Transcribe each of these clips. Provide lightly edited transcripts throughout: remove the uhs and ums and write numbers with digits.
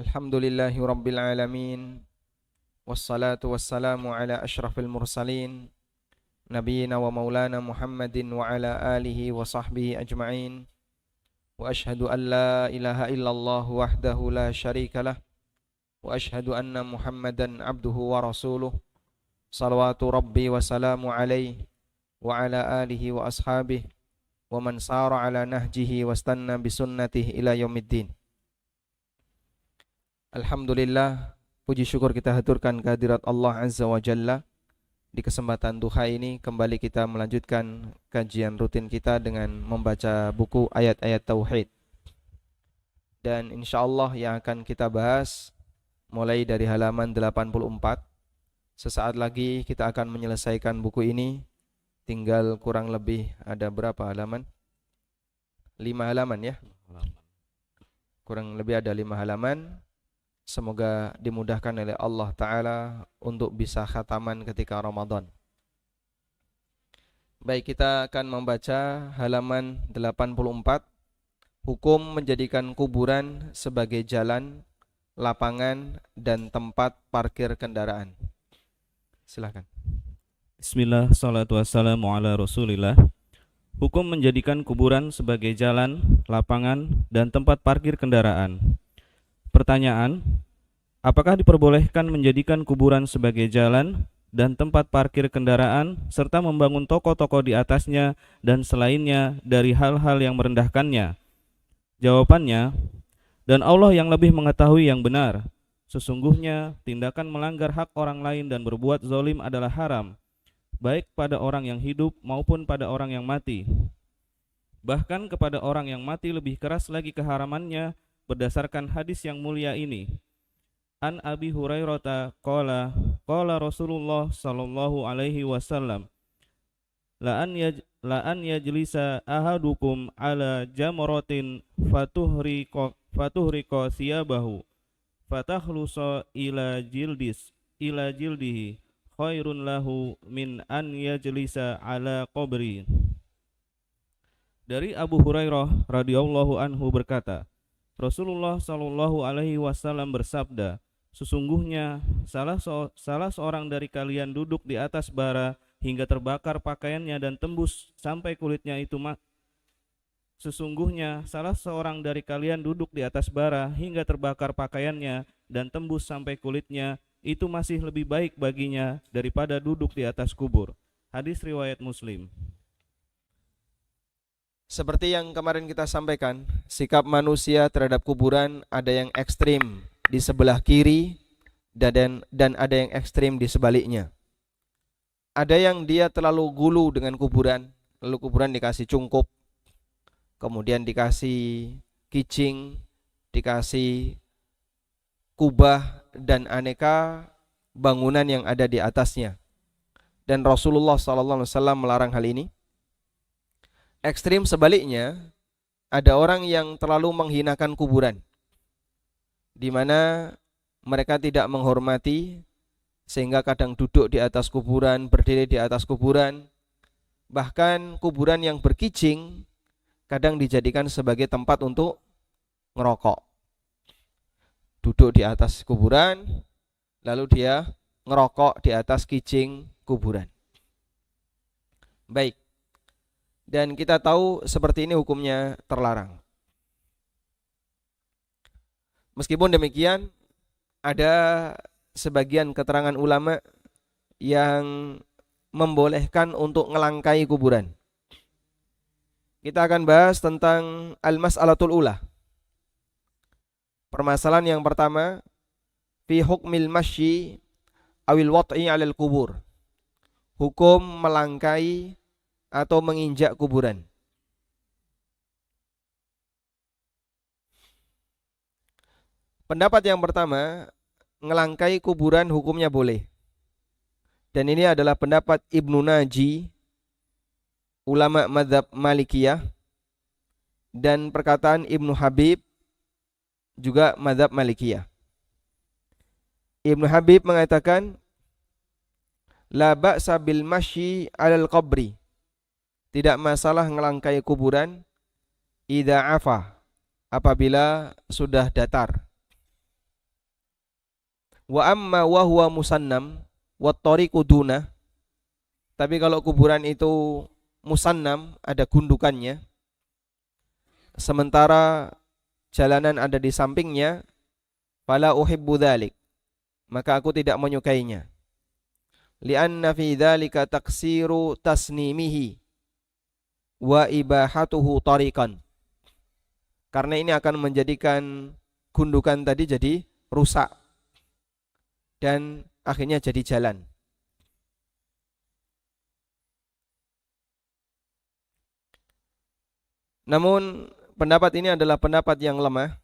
Alhamdulillahi Rabbil Alamin. Wassalatu wassalamu ala ashrafil mursalin Nabiyyina wa maulana Muhammadin wa ala alihi wa sahbihi ajma'in. Wa ashhadu an la ilaha illallah wahdahu la syarika lah. Wa ashhadu anna Muhammadan abduhu wa rasuluh. Salawatu Rabbi wa salamu alaihi wa ala alihi wa ashabihi wa man sara ala nahjihi wa stanna bisunnatihi ila yaumiddin. Alhamdulillah, puji syukur kita haturkan kehadirat Allah Azza wa Jalla. Di kesempatan duha ini kembali kita melanjutkan kajian rutin kita dengan membaca buku ayat-ayat tauhid. Dan insyaallah yang akan kita bahas mulai dari halaman 84. Sesaat lagi kita akan menyelesaikan buku ini. Tinggal kurang lebih ada berapa halaman? 5 halaman ya. Kurang lebih ada 5 halaman. Semoga dimudahkan oleh Allah Ta'ala untuk bisa khataman ketika Ramadan. Baik, kita akan membaca halaman 84. Hukum menjadikan kuburan sebagai jalan, lapangan, dan tempat parkir kendaraan. Silakan. Bismillah, salatu wassalamu ala rasulillah. Hukum menjadikan kuburan sebagai jalan, lapangan, dan tempat parkir kendaraan. Pertanyaan, apakah diperbolehkan menjadikan kuburan sebagai jalan dan tempat parkir kendaraan serta membangun toko-toko di atasnya dan selainnya dari hal-hal yang merendahkannya? Jawabannya, dan Allah yang lebih mengetahui yang benar. Sesungguhnya tindakan melanggar hak orang lain dan berbuat zalim adalah haram, baik pada orang yang hidup maupun pada orang yang mati. Bahkan kepada orang yang mati lebih keras lagi keharamannya berdasarkan hadis yang mulia ini. An Abi Hurairah qala Rasulullah sallallahu alaihi wasallam la an yajlisa ahadukum ala jamratin fatuhriqa siyabahu fatakhlusa ila jildihi khairun lahu min an yajlisa ala qabri. Dari Abu Hurairah radhiyallahu anhu berkata, Rasulullah Shallallahu Alaihi Wasallam bersabda, sesungguhnya salah seorang dari kalian duduk di atas bara hingga terbakar pakaiannya dan tembus sampai kulitnya itu Sesungguhnya salah seorang dari kalian duduk di atas bara hingga terbakar pakaiannya dan tembus sampai kulitnya itu masih lebih baik baginya daripada duduk di atas kubur. Hadis riwayat Muslim. Seperti yang kemarin kita sampaikan, sikap manusia terhadap kuburan ada yang ekstrim di sebelah kiri dan ada yang ekstrim di sebaliknya. Ada yang dia terlalu gulu dengan kuburan, lalu kuburan dikasih cungkup, kemudian dikasih kicing, dikasih kubah dan aneka bangunan yang ada di atasnya. Dan Rasulullah SAW melarang hal ini. Ekstrim sebaliknya, ada orang yang terlalu menghinakan kuburan, di mana mereka tidak menghormati, sehingga kadang duduk di atas kuburan, berdiri di atas kuburan. Bahkan kuburan yang berkicing kadang dijadikan sebagai tempat untuk ngerokok. Duduk di atas kuburan, lalu dia ngerokok di atas kicing kuburan. Baik. Dan kita tahu seperti ini hukumnya terlarang. Meskipun demikian, ada sebagian keterangan ulama yang membolehkan untuk ngelangkai kuburan. Kita akan bahas tentang al-mas'alatul ula. Permasalahan yang pertama, fi hukmil masyi awil wat'i 'alal kubur. Hukum melangkai atau menginjak kuburan. Pendapat yang pertama, ngelangkai kuburan hukumnya boleh. Dan ini adalah pendapat Ibnu Naji, ulama mazhab Malikiyah, dan perkataan Ibnu Habib, juga mazhab Malikiyah. Ibnu Habib mengatakan, la ba'sa bil masyi 'alal qabri. Tidak masalah ngelangkai kuburan idza afa, apabila sudah datar. Wa amma wa huwa musannam wat tariqu duna. Tapi kalau kuburan itu musannam, ada gundukannya, sementara jalanan ada di sampingnya, fala uhibbu dzalik, maka aku tidak menyukainya. Li'anna fi dzalika taksiru tasnimihi wa ibahatuhu tariqan. Karena ini akan menjadikan gundukan tadi jadi rusak dan akhirnya jadi jalan. Namun pendapat ini adalah pendapat yang lemah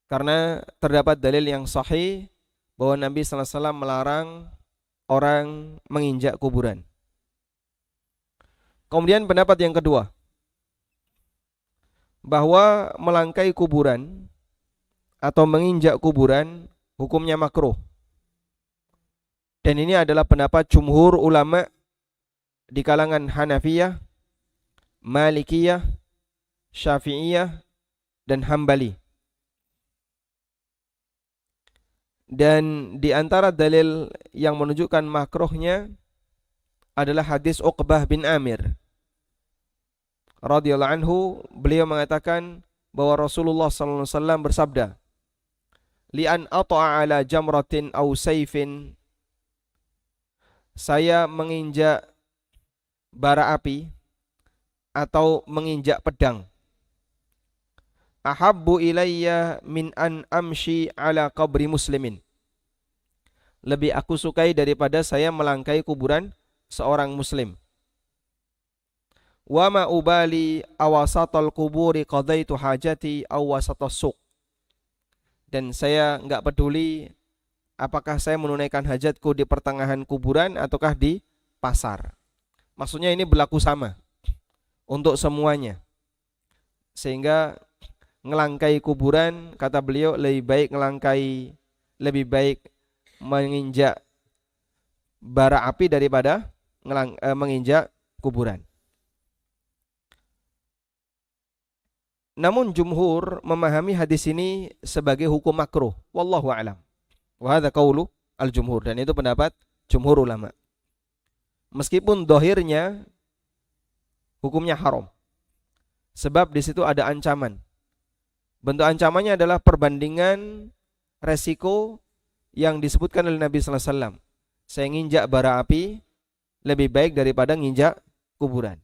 karena terdapat dalil yang sahih bahwa Nabi sallallahu alaihi wasallam melarang orang menginjak kuburan. Kemudian pendapat yang kedua, bahwa melangkai kuburan atau menginjak kuburan hukumnya makruh. Dan ini adalah pendapat jumhur ulama di kalangan Hanafiyah, Malikiyah, Syafi'iyah, dan Hambali. Dan di antara dalil yang menunjukkan makruhnya adalah hadis Uqbah bin Amir radhiyallahu anhu. Beliau mengatakan bahwa Rasulullah sallallahu alaihi wasallam bersabda, "Li'an ata'a ala jamratin aw sayfin." Saya menginjak bara api atau menginjak pedang. Ahabbu ilayya min an amshi ala qabri muslimin. Lebih aku sukai daripada saya melangkai kuburan seorang muslim. Wa ma ubali awasatal kuburi qadaitu hajati aw wasatas suq. Dan saya enggak peduli apakah saya menunaikan hajatku di pertengahan kuburan ataukah di pasar. Maksudnya ini berlaku sama untuk semuanya. Sehingga ngelangkai kuburan, kata beliau, lebih baik menginjak bara api daripada menginjak kuburan. Namun jumhur memahami hadis ini sebagai hukum makruh. Wallahu a'lam. Wa hadza qaulu al-jumhur, dan itu pendapat jumhur ulama. Meskipun dohirnya hukumnya haram. Sebab di situ ada ancaman. Bentuk ancamannya adalah perbandingan resiko yang disebutkan oleh Nabi sallallahu alaihi wasallam. Saya nginjak bara api lebih baik daripada nginjak kuburan.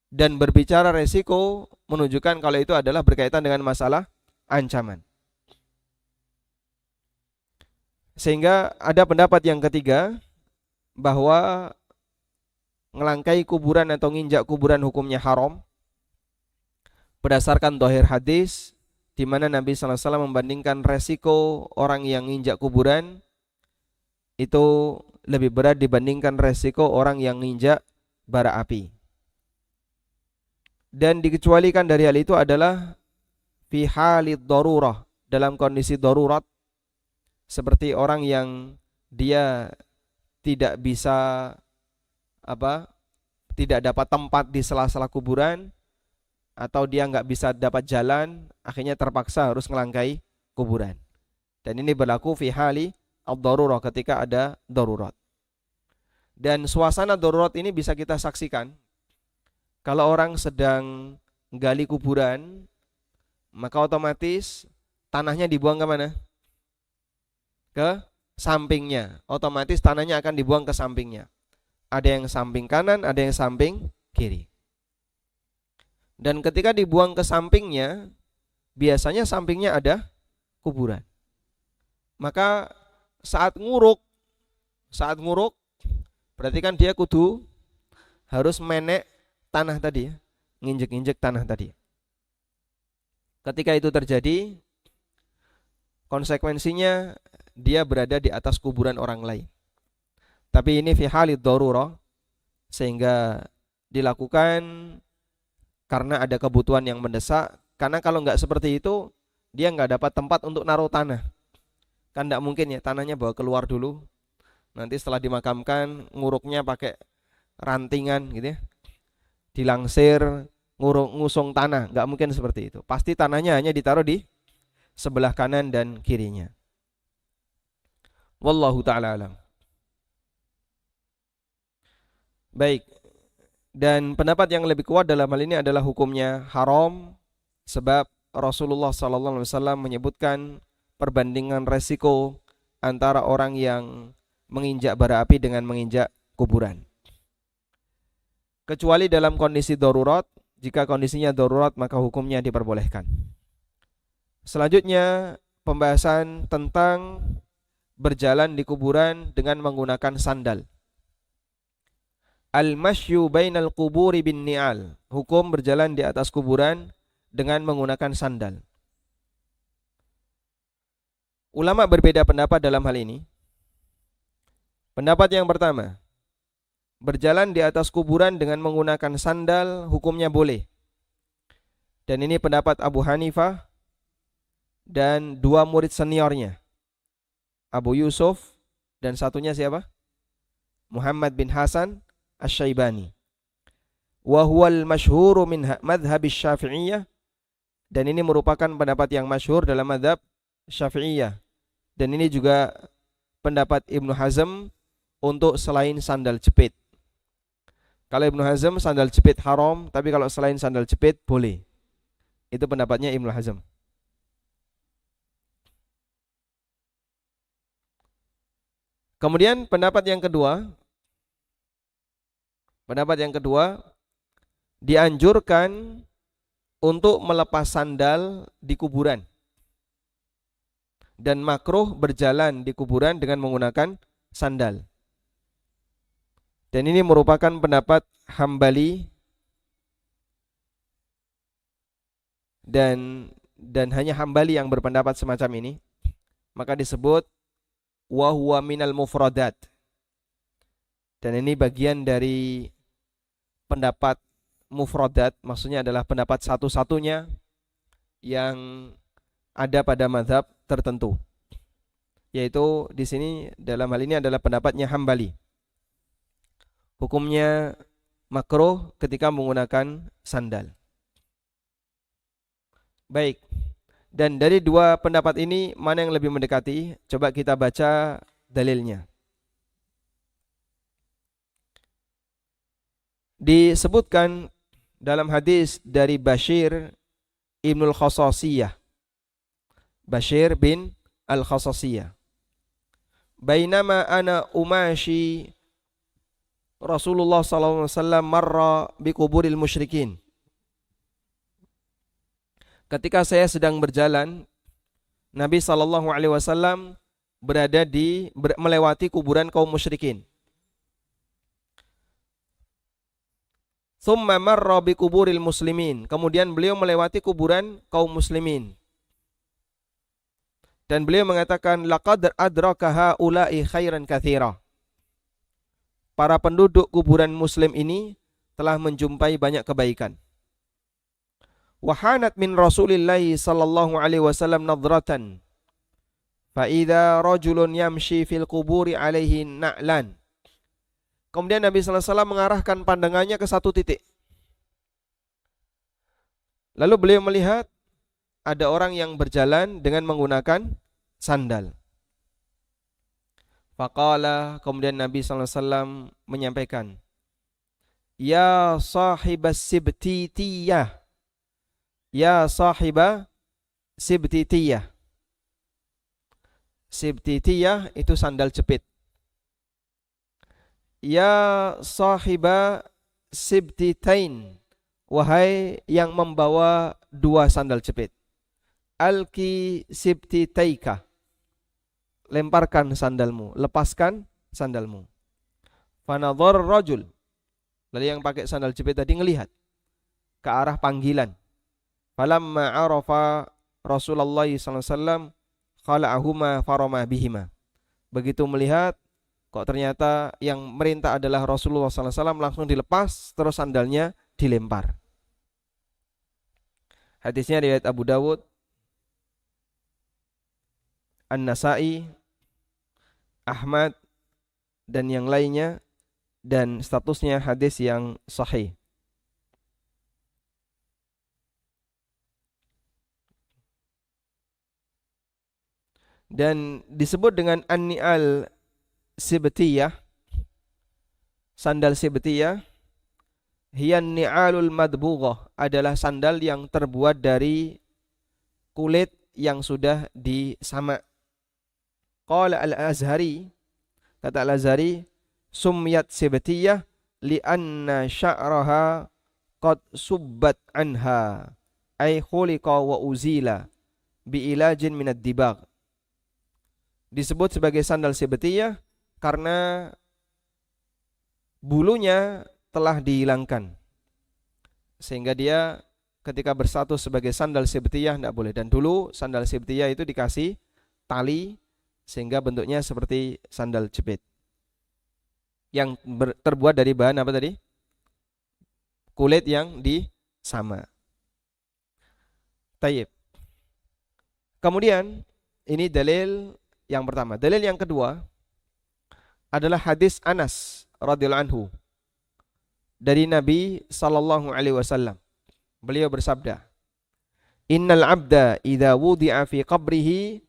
Dan berbicara resiko menunjukkan kalau itu adalah berkaitan dengan masalah ancaman. Sehingga ada pendapat yang ketiga bahwa ngelangkai kuburan atau nginjak kuburan hukumnya haram berdasarkan dohir hadis, di mana Nabi sallallahu alaihi wasallam membandingkan resiko orang yang nginjak kuburan itu lebih berat dibandingkan resiko orang yang nginjak bara api. Dan dikecualikan dari hal itu adalah fi halid darurah, dalam kondisi darurat, seperti orang yang dia tidak bisa tidak dapat tempat di sela-sela kuburan, atau dia nggak bisa dapat jalan, akhirnya terpaksa harus ngelangkai kuburan. Dan ini berlaku fi hali ad-darurah, ketika ada darurat. Dan suasana darurat ini bisa kita saksikan kalau orang sedang gali kuburan, maka otomatis tanahnya dibuang ke mana? Ke sampingnya. Otomatis tanahnya akan dibuang ke sampingnya. Ada yang samping kanan, ada yang samping kiri. Dan ketika dibuang ke sampingnya, biasanya sampingnya ada kuburan. Maka saat nguruk, berarti kan dia kudu harus menek tanah tadi, nginjek-injek tanah tadi. Ketika itu terjadi, konsekuensinya dia berada di atas kuburan orang lain. Tapi ini fi halid darurah, sehingga dilakukan karena ada kebutuhan yang mendesak. Karena kalau nggak seperti itu, dia nggak dapat tempat untuk naruh tanah. Kan nggak mungkin ya, tanahnya bawa keluar dulu, nanti setelah dimakamkan nguruknya pakai rantingan gitu ya, dilangsir, ngusung tanah. Nggak mungkin seperti itu. Pasti tanahnya hanya ditaruh di sebelah kanan dan kirinya. Wallahu taala alam. Baik. Dan pendapat yang lebih kuat dalam hal ini adalah hukumnya haram, sebab Rasulullah sallallahu alaihi wasallam menyebutkan perbandingan resiko antara orang yang menginjak bara api dengan menginjak kuburan. Kecuali dalam kondisi darurat, jika kondisinya darurat maka hukumnya diperbolehkan. Selanjutnya pembahasan tentang berjalan di kuburan dengan menggunakan sandal. Al-masyu bainal quburi bin ni'al. Hukum berjalan di atas kuburan dengan menggunakan sandal. Ulama berbeda pendapat dalam hal ini. Pendapat yang pertama, berjalan di atas kuburan dengan menggunakan sandal hukumnya boleh. Dan ini pendapat Abu Hanifah dan dua murid seniornya, Abu Yusuf dan satunya siapa? Muhammad bin Hasan Asy-Syaibani. Wa huwal masyhuru min madhhabis Syafi'iyah, dan ini merupakan pendapat yang masyhur dalam mazhab Syafi'iyah. Dan ini juga pendapat Ibnu Hazm untuk selain sandal jepit. Kalau Ibnu Hazm sandal jepit haram, tapi kalau selain sandal jepit boleh. Itu pendapatnya Ibnu Hazm. Kemudian pendapat yang kedua, dianjurkan untuk melepas sandal di kuburan dan makruh berjalan di kuburan dengan menggunakan sandal. Dan ini merupakan pendapat Hambali dan hanya Hambali yang berpendapat semacam ini. Maka disebut wa huwa minal mufradat. Dan ini bagian dari pendapat mufradat, maksudnya adalah pendapat satu-satunya yang ada pada mazhab tertentu. Yaitu di sini dalam hal ini adalah pendapatnya Hambali. Hukumnya makruh ketika menggunakan sandal. Baik. Dan dari dua pendapat ini mana yang lebih mendekati? Coba kita baca dalilnya. Disebutkan dalam hadis dari Bashir Ibnul Khasasiyah, Bashir bin Al-Khasasiyah, bainama ana umashi Rasulullah sallallahu alaihi wasallam marra bi kuburil musyrikin. Ketika saya sedang berjalan, Nabi sallallahu alaihi wasallam melewati kuburan kaum musyrikin. Tsumma marra bi kuburil muslimin. Kemudian beliau melewati kuburan kaum muslimin. Dan beliau mengatakan laqad adraka haula'i khairan katsira. Para penduduk kuburan muslim ini telah menjumpai banyak kebaikan. Wahanat min Rasulillah sallallahu alaihi wasallam nadratan. Fa idza rajulun yamshi fil quburi alaihi na'lan. Kemudian Nabi sallallahu alaihi wasallam mengarahkan pandangannya ke satu titik. Lalu beliau melihat ada orang yang berjalan dengan menggunakan sandal. Faqala, kemudian Nabi sallallahu alaihi wasallam menyampaikan, "Ya sahibas sibtitiyah." Ya sahiba sibtitiyah. Sibtitiyah itu sandal jepit. Ya sahiba sibtitain. Wahai yang membawa dua sandal jepit. Alki sibtitaika. Lemparkan sandalmu, lepaskan sandalmu. Fanadhar rajul. Lalu yang pakai sandal jepit tadi ngelihat ke arah panggilan. Falamma arafa Rasulullah sallallahu alaihi wasallam khala'ahuma farama bihima. Begitu melihat kok ternyata yang merintah adalah Rasulullah sallallahu alaihi wasallam, langsung dilepas terus sandalnya dilempar. Hadisnya riwayat Abu Dawud, An-Nasa'i, Ahmad dan yang lainnya, dan statusnya hadis yang sahih. Dan disebut dengan an-ni'al sibtiyah, sandal sibtiyah, hiyan ni'alul madbughah, adalah sandal yang terbuat dari kulit yang sudah disamak. Qala al-Azhari, kata al-Azhari, sumyat sibtiyah li'anna sya'raha qad subbat anha ay khuliqa wa uzila bi'ilajin minad dibag. Disebut sebagai sandal sibtiyah karena bulunya telah dihilangkan, sehingga dia ketika bersatu sebagai sandal sibtiyah tidak boleh. Dan dulu sandal sibtiyah itu dikasih tali sehingga bentuknya seperti sandal jepit yang terbuat dari bahan apa tadi? Kulit yang disamak. Tayyib. Kemudian ini dalil yang pertama. Dalil yang kedua adalah hadis Anas radhiyallahu anhu dari Nabi sallallahu alaihi wasallam. Beliau bersabda, "Innal 'abda idza wudi'a fi qabrihi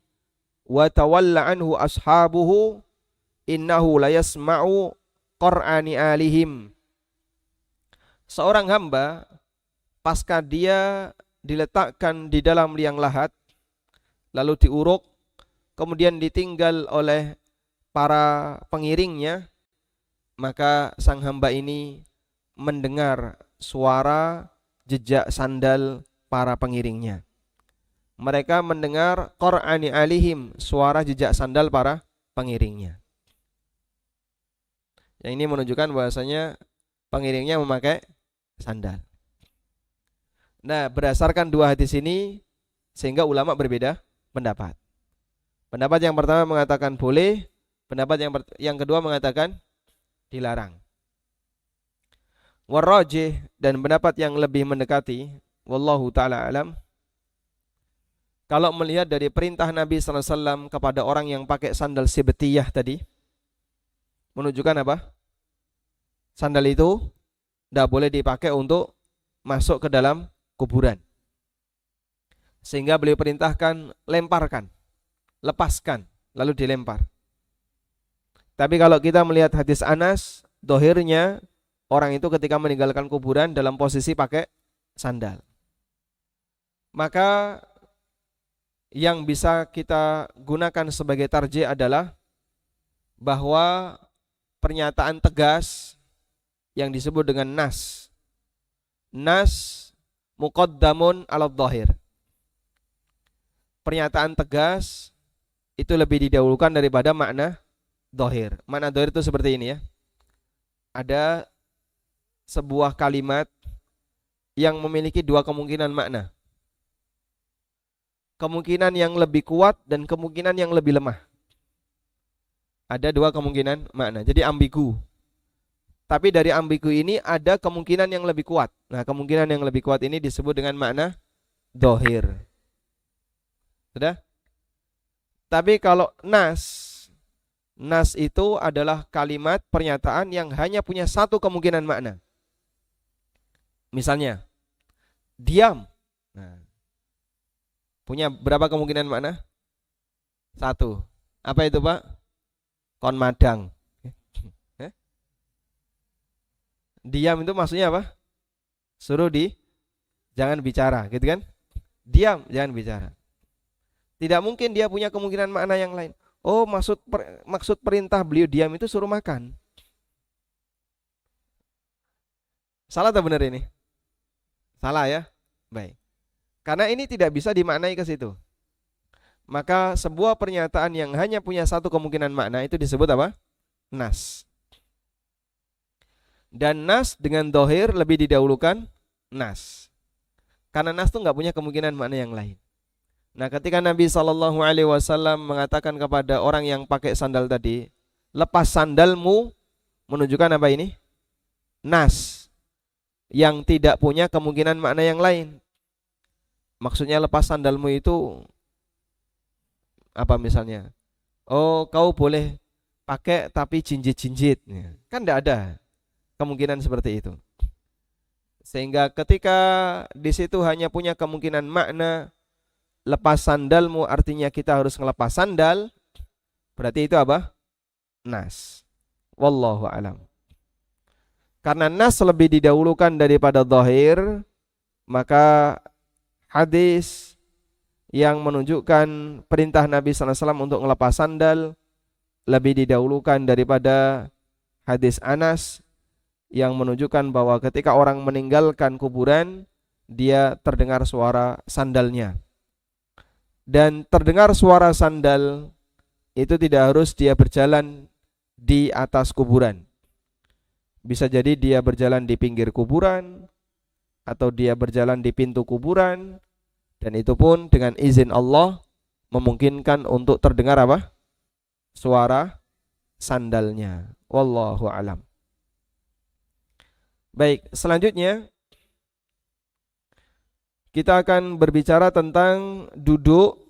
wa tawalla anhu ashabuhu innahu la yasma'u qur'ani alihim." Seorang hamba pasca dia diletakkan di dalam liang lahat lalu diuruk, kemudian ditinggal oleh para pengiringnya, maka sang hamba ini mendengar suara jejak sandal para pengiringnya. Mereka mendengar qur'ani alihim, suara jejak sandal para pengiringnya. Yang ini menunjukkan bahwasanya pengiringnya memakai sandal. Nah, berdasarkan dua hadis ini sehingga ulama berbeda pendapat. Pendapat yang pertama mengatakan boleh, pendapat yang kedua mengatakan dilarang. Warrajih, dan pendapat yang lebih mendekati, wallahu taala alam, kalau melihat dari perintah Nabi sallallahu alaihi wasallam kepada orang yang pakai sandal sibtiyah tadi, menunjukkan apa? Sandal itu tidak boleh dipakai untuk masuk ke dalam kuburan. Sehingga beliau perintahkan lemparkan, lepaskan, lalu dilempar. Tapi kalau kita melihat hadis Anas, dohirnya orang itu ketika meninggalkan kuburan dalam posisi pakai sandal. Maka yang bisa kita gunakan sebagai tarjih adalah bahwa pernyataan tegas yang disebut dengan nas muqaddamun ala dhahir. Pernyataan tegas itu lebih didahulukan daripada makna dhahir. Makna dhahir itu seperti ini ya. Ada sebuah kalimat yang memiliki dua kemungkinan makna. Kemungkinan yang lebih kuat dan kemungkinan yang lebih lemah. Ada dua kemungkinan makna. Jadi ambigu. Tapi dari ambigu ini ada kemungkinan yang lebih kuat. Nah, kemungkinan yang lebih kuat ini disebut dengan makna dhahir. Sudah? Tapi kalau nas itu adalah kalimat pernyataan yang hanya punya satu kemungkinan makna. Misalnya, diam. Nah, punya berapa kemungkinan makna? Satu. Apa itu, Pak? Kon madang. Diam itu maksudnya apa? Suruh jangan bicara, gitu kan? Diam, jangan bicara. Tidak mungkin dia punya kemungkinan makna yang lain. Oh, maksud perintah beliau diam itu suruh makan. Salah atau benar ini? Salah ya? Baik. Karena ini tidak bisa dimaknai ke situ. Maka sebuah pernyataan yang hanya punya satu kemungkinan makna itu disebut apa? Nas. Dan nas dengan dohir lebih didahulukan nas. Karena nas itu nggak punya kemungkinan makna yang lain. Nah, ketika Nabi SAW mengatakan kepada orang yang pakai sandal tadi, lepas sandalmu, menunjukkan apa ini? Nas. Yang tidak punya kemungkinan makna yang lain. Maksudnya lepas sandalmu itu apa misalnya? Oh, kau boleh pakai tapi jinjit-jinjit. Kan tidak ada kemungkinan seperti itu. Sehingga ketika di situ hanya punya kemungkinan makna lepas sandalmu artinya kita harus ngelepas sandal, berarti itu apa? Nas. Wallahu alam. Karena nas lebih didahulukan daripada zahir, maka hadis yang menunjukkan perintah Nabi SAW untuk ngelepas sandal lebih didahulukan daripada hadis Anas yang menunjukkan bahwa ketika orang meninggalkan kuburan, dia terdengar suara sandalnya. Dan terdengar suara sandal itu tidak harus dia berjalan di atas kuburan. Bisa jadi dia berjalan di pinggir kuburan, atau dia berjalan di pintu kuburan, dan itu pun dengan izin Allah memungkinkan untuk terdengar apa? Suara sandalnya. Wallahu alam. Baik, selanjutnya kita akan berbicara tentang duduk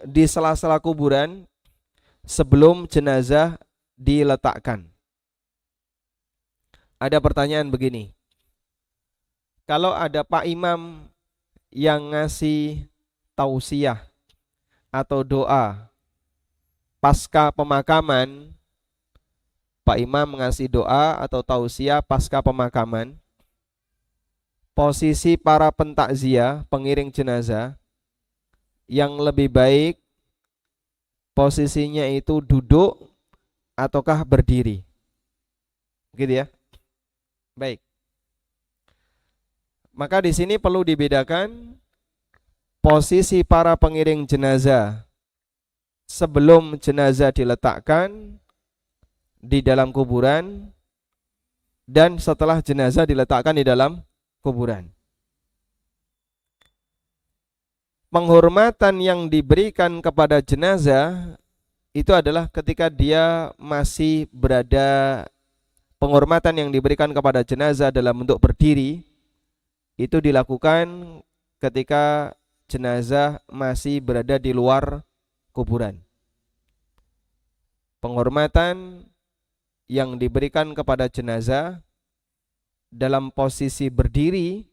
di sela-sela kuburan sebelum jenazah diletakkan. Ada pertanyaan begini. Kalau ada Pak Imam yang ngasih tausiah atau doa pasca pemakaman, Pak Imam ngasih doa atau tausiah pasca pemakaman, posisi para pentakziah, pengiring jenazah, yang lebih baik posisinya itu duduk ataukah berdiri? Gitu ya. Baik. Maka di sini perlu dibedakan posisi para pengiring jenazah sebelum jenazah diletakkan di dalam kuburan dan setelah jenazah diletakkan di dalam kuburan. Penghormatan yang diberikan kepada jenazah itu adalah ketika dia masih berada, penghormatan yang diberikan kepada jenazah dalam bentuk berdiri itu dilakukan ketika jenazah masih berada di luar kuburan. Penghormatan yang diberikan kepada jenazah dalam posisi berdiri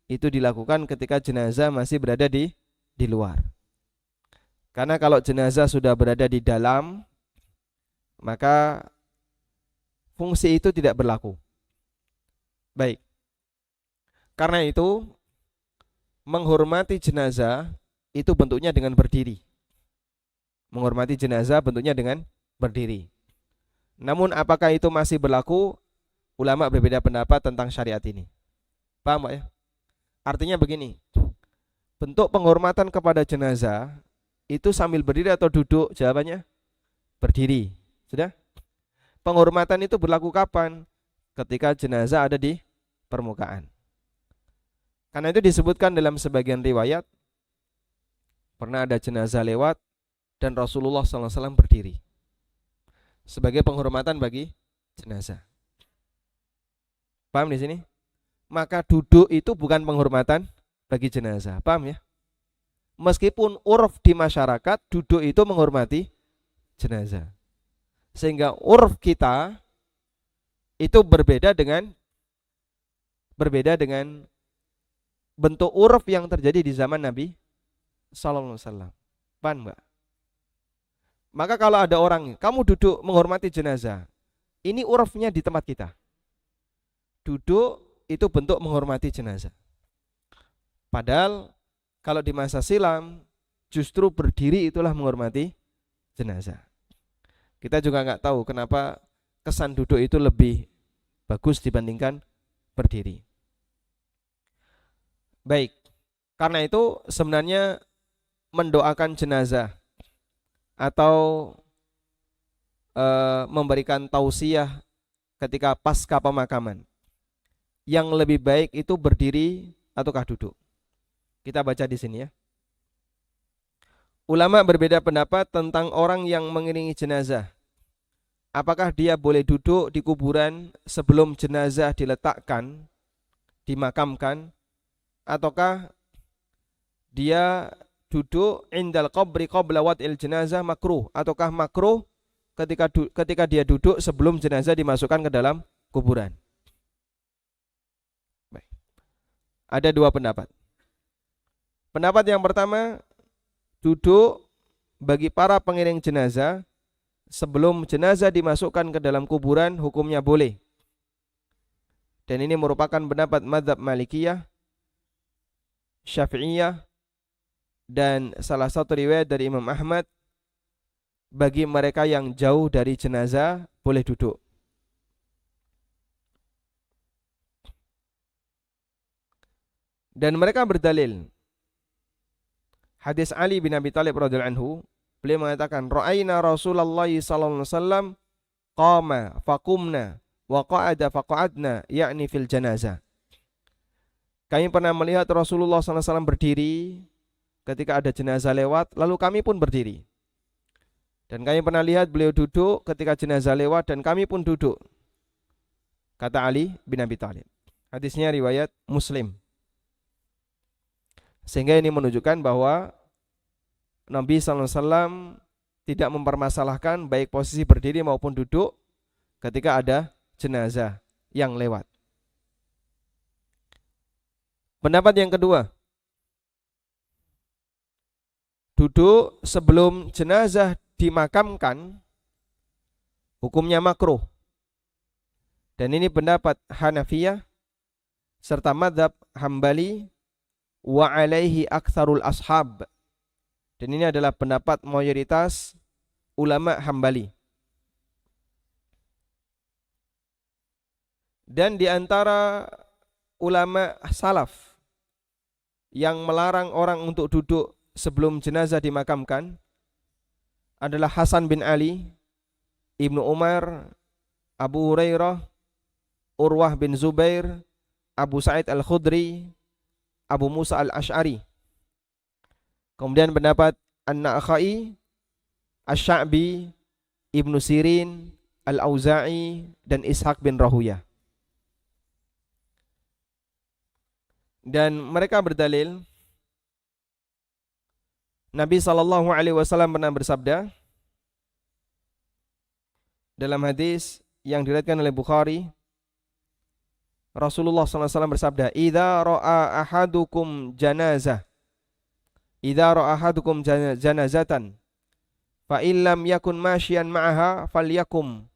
itu dilakukan ketika jenazah masih berada di luar. Karena kalau jenazah sudah berada di dalam, maka fungsi itu tidak berlaku. Baik. Karena itu menghormati jenazah itu bentuknya dengan berdiri. Menghormati jenazah bentuknya dengan berdiri. Namun apakah itu masih berlaku? Ulama berbeda pendapat tentang syariat ini. Paham Pak ya? Artinya begini, bentuk penghormatan kepada jenazah itu sambil berdiri atau duduk? Jawabannya berdiri. Sudah? Penghormatan itu berlaku kapan? Ketika jenazah ada di permukaan. Karena itu disebutkan dalam sebagian riwayat, pernah ada jenazah lewat dan Rasulullah SAW berdiri sebagai penghormatan bagi jenazah. Paham di sini? Maka duduk itu bukan penghormatan bagi jenazah. Paham ya? Meskipun urf di masyarakat duduk itu menghormati jenazah. Sehingga urf kita itu berbeda dengan bentuk urf yang terjadi di zaman Nabi sallallahu alaihi wasallam. Paham enggak? Maka kalau ada orang, kamu duduk menghormati jenazah, ini urfnya di tempat kita. Duduk itu bentuk menghormati jenazah. Padahal kalau di masa silam justru berdiri itulah menghormati jenazah. Kita juga nggak tahu kenapa kesan duduk itu lebih bagus dibandingkan berdiri. Baik, karena itu sebenarnya mendoakan jenazah atau memberikan tausiah ketika pasca pemakaman, yang lebih baik itu berdiri ataukah duduk? Kita baca di sini ya. Ulama berbeda pendapat tentang orang yang mengiringi jenazah. Apakah dia boleh duduk di kuburan sebelum jenazah diletakkan, dimakamkan, ataukah dia duduk indal qabri qabla wad'il jenazah makruh, ataukah makruh ketika dia duduk sebelum jenazah dimasukkan ke dalam kuburan? Baik. Ada dua pendapat. Pendapat yang pertama, duduk bagi para pengiring jenazah sebelum jenazah dimasukkan ke dalam kuburan hukumnya boleh. Dan ini merupakan pendapat mazhab Malikiyah, Syafi'iyah, dan salah satu riwayat dari Imam Ahmad. Bagi mereka yang jauh dari jenazah boleh duduk. Dan mereka berdalil hadis Ali bin Abi Thalib radhiyallahu anhu, beliau mengatakan ra'ayna Rasulullah sallallahu alaihi wasallam qama faqumna wa qa'ada faqa'adna, yakni fil janazah. Kami pernah melihat Rasulullah sallallahu alaihi wasallam berdiri ketika ada jenazah lewat, lalu kami pun berdiri. Dan kami pernah lihat beliau duduk ketika jenazah lewat, dan kami pun duduk. Kata Ali bin Abi Thalib. Hadisnya riwayat Muslim. Sehingga ini menunjukkan bahwa Nabi SAW tidak mempermasalahkan baik posisi berdiri maupun duduk ketika ada jenazah yang lewat. Pendapat yang kedua, duduk sebelum jenazah dimakamkan hukumnya makruh. Dan ini pendapat Hanafiyah serta mazhab Hambali wa alaihi aktsarul ashab. Dan ini adalah pendapat mayoritas ulama Hambali. Dan di antara ulama salaf yang melarang orang untuk duduk sebelum jenazah dimakamkan adalah Hasan bin Ali, Ibnu Umar, Abu Hurairah, Urwah bin Zubair, Abu Sa'id Al-Khudri, Abu Musa Al-Ash'ari. Kemudian pendapat An-Nakhai, Asy-Sya'bi, Ibnu Sirin, Al-Auza'i, dan Ishaq bin Rahuyah. Dan mereka berdalil Nabi SAW pernah bersabda dalam hadis yang diriwayatkan oleh Bukhari, Rasulullah SAW bersabda, "Idza ra'a ahadukum janazatan, fa illam yakun masyian ma'aha falyakum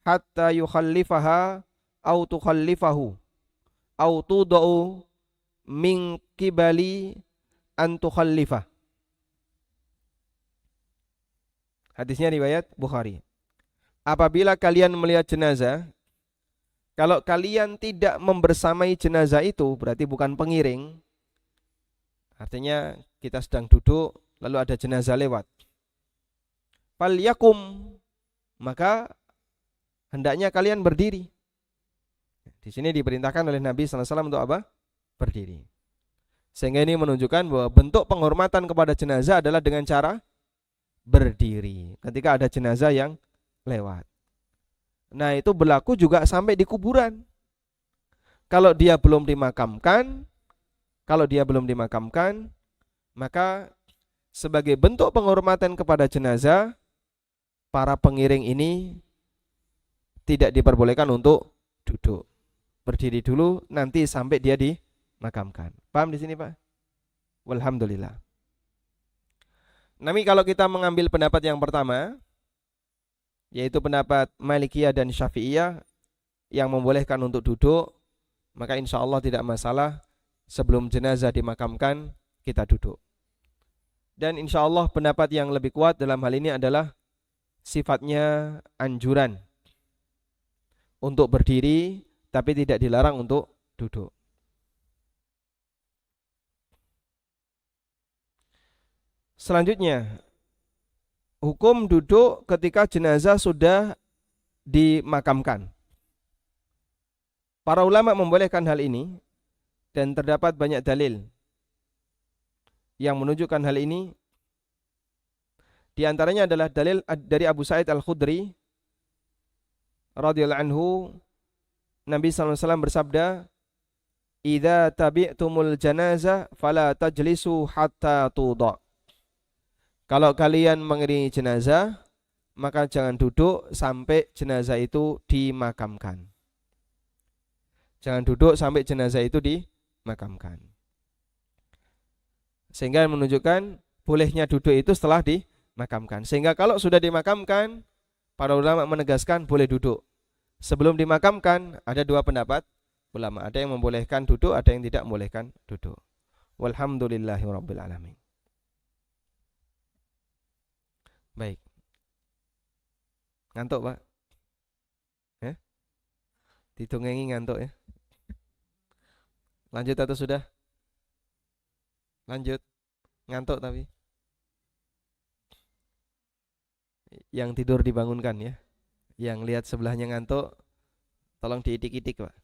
hatta yukhallifaha aw tukhallifahu aw tudau min qibali an tukhallifah." Hadisnya riwayat Bukhari. Apabila kalian melihat jenazah, kalau kalian tidak membersamai jenazah itu, berarti bukan pengiring. Artinya kita sedang duduk, lalu ada jenazah lewat. Falyakum, maka hendaknya kalian berdiri. Di sini diperintahkan oleh Nabi SAW untuk apa? Berdiri. Sehingga ini menunjukkan bahwa bentuk penghormatan kepada jenazah adalah dengan cara berdiri ketika ada jenazah yang lewat. Nah, itu berlaku juga sampai di kuburan. Kalau dia belum dimakamkan, maka sebagai bentuk penghormatan kepada jenazah, para pengiring ini tidak diperbolehkan untuk duduk. Berdiri dulu, nanti sampai dia dimakamkan. Paham di sini, Pak? Walhamdulillah. Namun kalau kita mengambil pendapat yang pertama, yaitu pendapat Malikiyah dan Syafi'iyah yang membolehkan untuk duduk, maka insya Allah tidak masalah sebelum jenazah dimakamkan kita duduk. Dan insya Allah pendapat yang lebih kuat dalam hal ini adalah sifatnya anjuran untuk berdiri, tapi tidak dilarang untuk duduk. Selanjutnya, hukum duduk ketika jenazah sudah dimakamkan. Para ulama membolehkan hal ini dan terdapat banyak dalil yang menunjukkan hal ini. Di antaranya adalah dalil dari Abu Sa'id Al-Khudri radhiyallahu anhu. Nabi SAW bersabda, "Idza tabi'tumul janazah fala tajlisu hatta tudha." Kalau kalian mengiringi jenazah, maka jangan duduk sampai jenazah itu dimakamkan. Jangan duduk sampai jenazah itu dimakamkan. Sehingga menunjukkan bolehnya duduk itu setelah dimakamkan. Sehingga kalau sudah dimakamkan, para ulama menegaskan boleh duduk. Sebelum dimakamkan ada dua pendapat ulama, ada yang membolehkan duduk, ada yang tidak membolehkan duduk. Walhamdulillahirabbil alamin. Baik. Ngantuk, Pak? Ya? Didongengi ngantuk ya. Lanjut atau sudah? Lanjut. Ngantuk tapi. Yang tidur dibangunkan ya. Yang lihat sebelahnya ngantuk, tolong diitik-itik, Pak.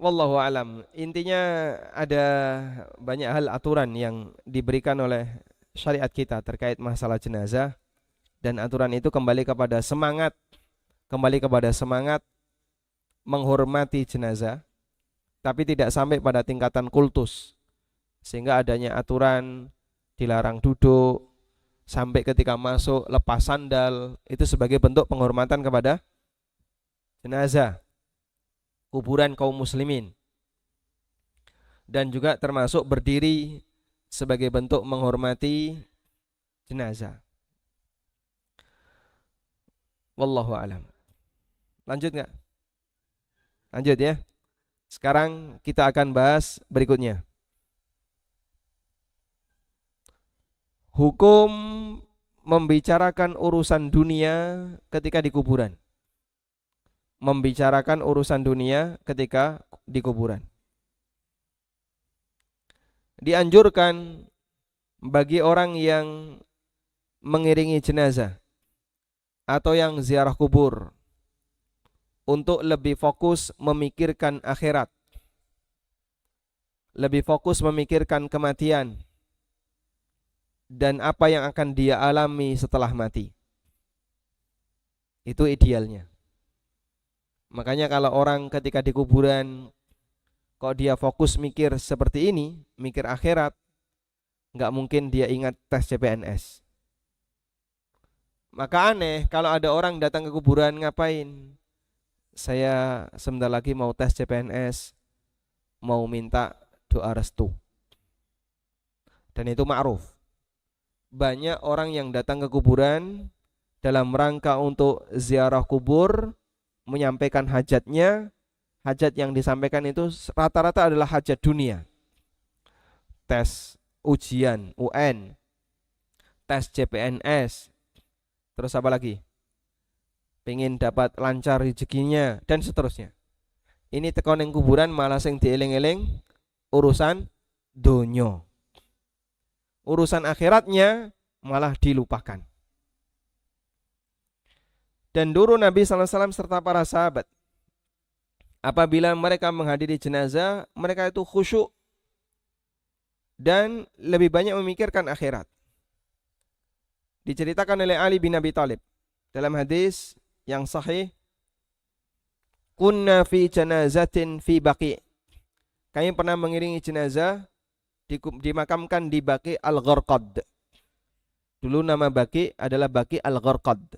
Wallahu alam. Intinya ada banyak hal aturan yang diberikan oleh syariat kita terkait masalah jenazah, dan aturan itu kembali kepada semangat menghormati jenazah, tapi tidak sampai pada tingkatan kultus. Sehingga adanya aturan dilarang duduk, sampai ketika masuk lepas sandal, itu sebagai bentuk penghormatan kepada jenazah, kuburan kaum muslimin. Dan juga termasuk berdiri sebagai bentuk menghormati jenazah. Wallahu alam. Lanjut nggak? Lanjut ya. Sekarang kita akan bahas berikutnya. Hukum membicarakan urusan dunia ketika di kuburan. Membicarakan urusan dunia ketika di kuburan. Dianjurkan bagi orang yang mengiringi jenazah atau yang ziarah kubur untuk lebih fokus memikirkan akhirat, lebih fokus memikirkan kematian dan apa yang akan dia alami setelah mati. Itu idealnya. Makanya kalau orang ketika di kuburan kok dia fokus mikir seperti ini, mikir akhirat, nggak mungkin dia ingat tes CPNS. Maka aneh kalau ada orang datang ke kuburan, ngapain? Saya sebentar lagi mau tes CPNS, mau minta doa restu. Dan itu ma'ruf. Banyak orang yang datang ke kuburan dalam rangka untuk ziarah kubur, menyampaikan hajatnya. Hajat yang disampaikan itu rata-rata adalah hajat dunia. Tes ujian UN, tes CPNS, terus apa lagi? Pengen dapat lancar rezekinya dan seterusnya. Ini tekan yang kuburan malah sing dieling-eling urusan donyo. Urusan akhiratnya malah dilupakan. Dan dulu Nabi SAW serta para sahabat, apabila mereka menghadiri jenazah, mereka itu khusyuk dan lebih banyak memikirkan akhirat. Diceritakan oleh Ali bin Abi Thalib dalam hadis yang sahih, kunna fi janazatin fi Baqi. Kami pernah mengiringi jenazah dimakamkan di Baqi Al-Gharqad. Dulu nama Baqi adalah Baqi Al-Gharqad.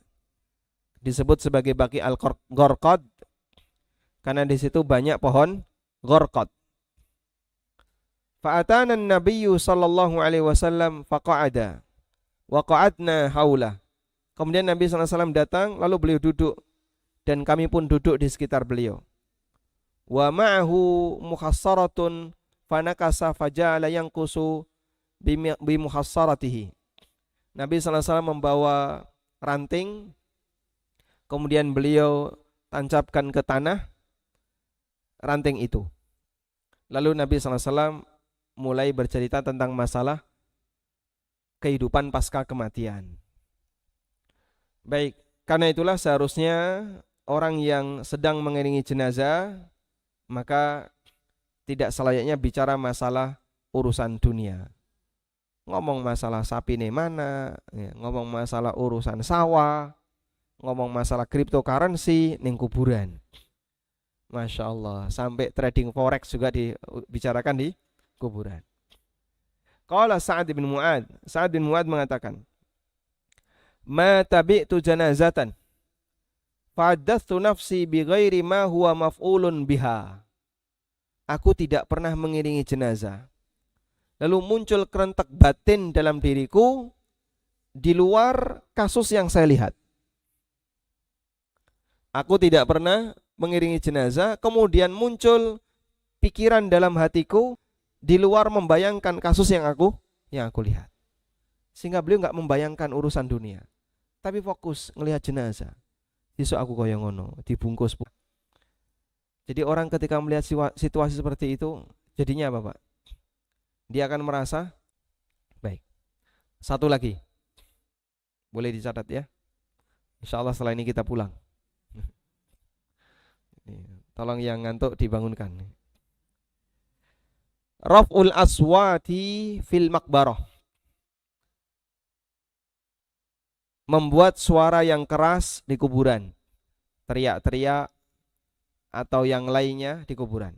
Disebut sebagai Baqi Al-Gharqad karena di situ banyak pohon gharqad. Fa'atana an-nabiyyu sallallahu alaihi wasallam faqa'ada wa qa'adna haula. Kemudian Nabi sallallahu alaihi wasallam datang, lalu beliau duduk dan kami pun duduk di sekitar beliau. Wa ma'ahu mukhassaratun fanakasa faja'ala yanqusu bi muhassaratihi. Nabi sallallahu alaihi wasallam membawa ranting, kemudian beliau tancapkan ke tanah ranting itu. Lalu Nabi SAW mulai bercerita tentang masalah kehidupan pasca kematian. Baik, karena itulah seharusnya orang yang sedang mengiringi jenazah maka tidak selayaknya bicara masalah urusan dunia. Ngomong masalah sapi nih mana, ngomong masalah urusan sawah, ngomong masalah cryptocurrency ning kuburan. Masya Allah, sampai trading forex juga dibicarakan di kuburan. Qala Sa'ad bin Mu'ad. Sa'ad bin Mu'ad mengatakan, ma tabi'tu janazatan Fa'addatsu nafsi bighairi ma huwa maf'ulun biha. Aku tidak pernah mengiringi jenazah. Lalu muncul kerentak batin dalam diriku di luar kasus yang saya lihat. Aku tidak pernah mengiringi jenazah, kemudian muncul pikiran dalam hatiku di luar membayangkan kasus yang aku lihat. Sehingga beliau nggak membayangkan urusan dunia, tapi fokus ngelihat jenazah. Besok aku koyo ngono, dibungkus. Jadi orang ketika melihat situasi seperti itu, jadinya apa, Pak? Dia akan merasa baik. Satu lagi, boleh dicatat ya. Insya Allah setelah ini kita pulang. Tolong yang ngantuk dibangunkan. Raf'ul aswati fil maqbarah. Membuat suara yang keras di kuburan, teriak-teriak atau yang lainnya di kuburan.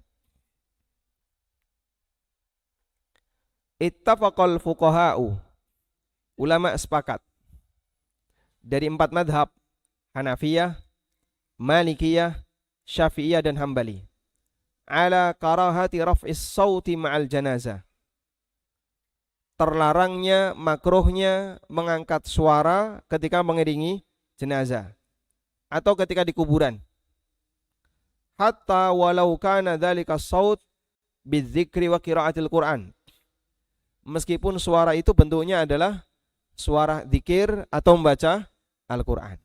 Ittafaqal fuqaha'u, ulama sepakat dari 4 madhab, Hanafiyah, Malikiyah, Syafi'iyah dan Hambali, ala karahati raf'is sauti ma'al janazah, terlarangnya, makruhnya mengangkat suara ketika mengiringi jenazah atau ketika di kuburan. Hatta walau kana dzalika saut bidzikri wa qiraatil Qur'an. Meskipun suara itu bentuknya adalah suara zikir atau membaca Al-Qur'an.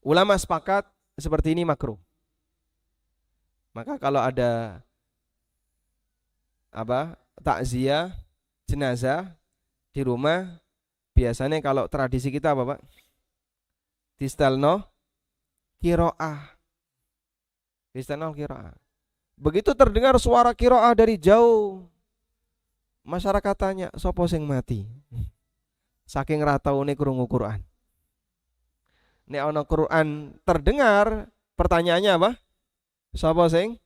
Ulama sepakat seperti ini makruh. Maka kalau ada takziah jenazah di rumah, biasanya kalau tradisi kita apa, Pak? Distelno qiraah. Distelno qiraah. Begitu terdengar suara qiraah dari jauh, masyarakat tanya, sapa sing mati? Saking rataune krungu Quran. Nek ana Quran terdengar, pertanyaannya apa? Sapa sing